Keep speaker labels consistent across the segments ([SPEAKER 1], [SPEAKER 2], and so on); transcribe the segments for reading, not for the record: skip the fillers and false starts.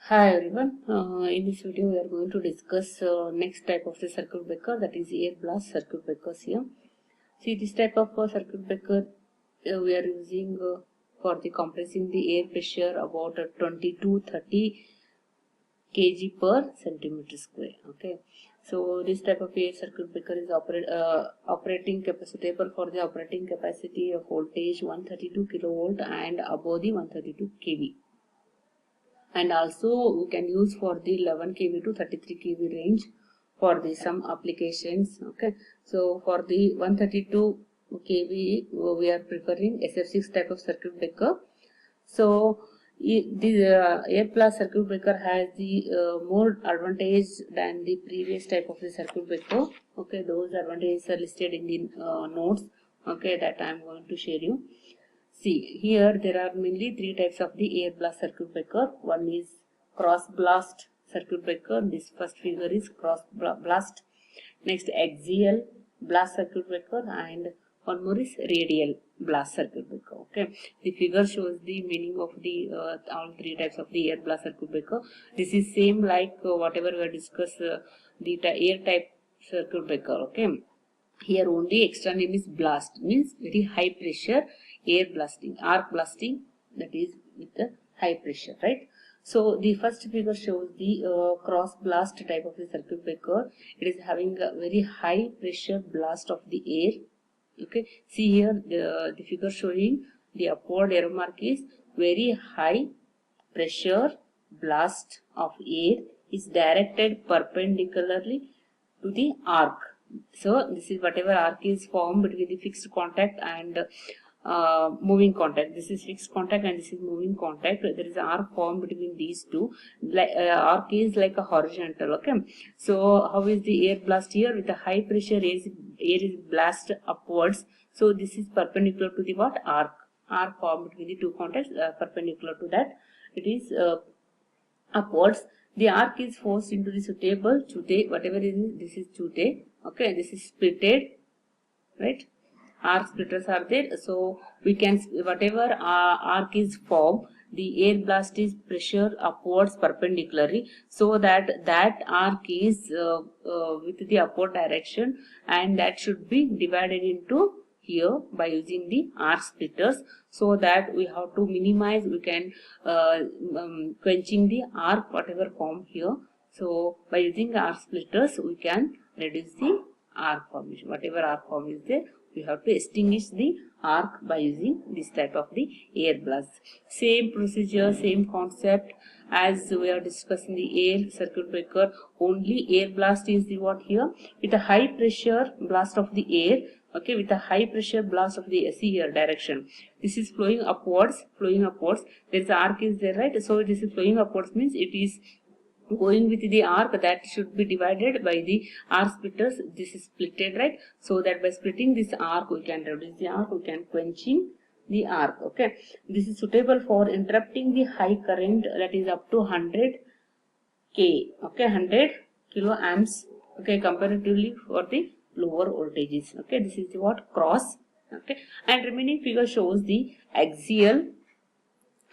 [SPEAKER 1] Hi everyone. In this video we are going to discuss next type of the circuit breaker, that is air blast circuit breakers here. See, this type of circuit breaker we are using for the compressing the air pressure about 20 to 30 kg per centimeter square. Okay, so this type of air circuit breaker is operating capacitable for the operating capacity of voltage 132 kilovolt and above the 132 kV. And also we can use for the 11 kV to 33 kV range for the some applications. Okay, so for the 132 kV we are preferring SF6 type of circuit breaker. So the air blast circuit breaker has the more advantage than the previous type of the circuit breaker. Okay, those advantages are listed in the notes, okay, that I am going to share you. See, here there are mainly three types of the air blast circuit breaker. One is cross blast circuit breaker. This first figure is cross blast. Next, axial blast circuit breaker, and one more is radial blast circuit breaker. Okay, the figure shows the meaning of the all three types of the air blast circuit breaker. This is same like whatever we discussed the air type circuit breaker. Okay, here only extra name is blast, means very high pressure air blasting, arc blasting, that is with the high pressure, right? So the first figure shows the cross blast type of the circuit breaker. It is having a very high pressure blast of the air. Okay, see here the figure showing the upward arrow mark is very high pressure blast of air is directed perpendicularly to the arc. So this is whatever arc is formed between the fixed contact and moving contact. This is fixed contact and this is moving contact. There is an arc formed between these two. Arc is like a horizontal. Okay, so how is the air blast here? With a high pressure air is blast upwards. So this is perpendicular to the what? Arc formed between the two contacts, perpendicular to that. It is upwards. The arc is forced into the suitable chute, whatever it is, this is chute. Okay, this is splitted, right? Arc splitters are there, so we can, whatever arc is formed, the air blast is pressure upwards perpendicularly, so that arc is with the upward direction, and that should be divided into here by using the arc splitters, so that we have to minimize, we can quenching the arc whatever form here. So by using arc splitters we can reduce the arc formation, whatever arc form is there, we have to extinguish the arc by using this type of the air blast. Same procedure, same concept as we are discussing the air circuit breaker, only air blast is the what here, with a high pressure blast of the air. Okay, with a high pressure blast of the see here direction, this is flowing upwards, there is arc is there, right? So this is flowing upwards means it is going with the arc, that should be divided by the arc splitters. This is splitted, right? So that by splitting this arc we can reduce the arc, we can quenching the arc. Okay, this is suitable for interrupting the high current, that is up to 100 K, okay, 100 kilo amps, okay, comparatively for the lower voltages. Okay, this is the what? Cross. Okay, and remaining figure shows the axial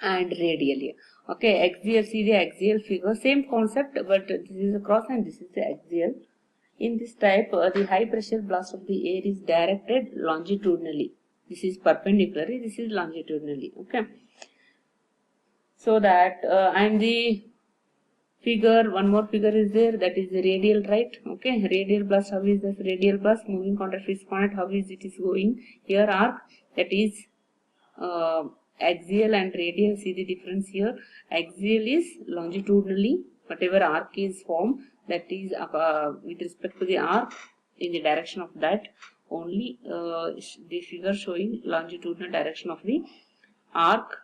[SPEAKER 1] and radial. Okay, axial, see the axial figure, same concept, but this is a cross and this is the axial. In this type, the high pressure blast of the air is directed longitudinally. This is perpendicularly, this is longitudinally. Okay, so that and the figure, one more figure is there, that is the radial, right? Okay, radial blast, how is this radial blast? Moving contact, fixed contact, how is it is going? Here arc, that is axial and radial, see the difference here. Axial is longitudinally, whatever arc is formed, that is with respect to the arc in the direction of that only, the figure showing longitudinal direction of the arc,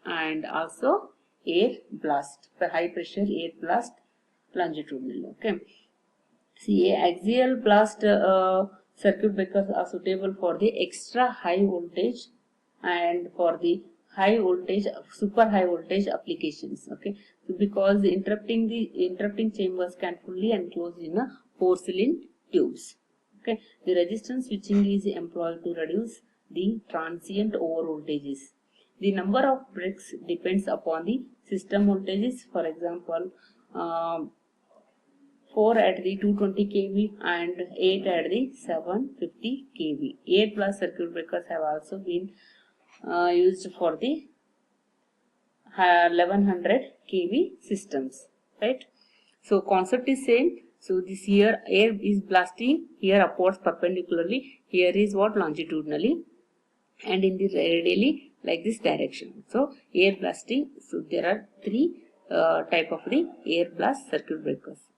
[SPEAKER 1] and also air blast, the high pressure air blast longitudinal. Okay, see, axial blast circuit breakers are suitable for the extra high voltage and for the high voltage, super high voltage applications. Okay, so because the interrupting chambers can fully enclose in a porcelain tubes. Okay, the resistance switching is employed to reduce the transient over voltages. The number of bricks depends upon the system voltages. For example, 4 at the 220 kV and 8 at the 750 kV. 8 plus circuit breakers have also been used for the 1100 kV systems, right? So concept is same. So this here air is blasting here upwards perpendicularly, here is what longitudinally, and in the radially like this direction. So air blasting. So there are three type of the air blast circuit breakers.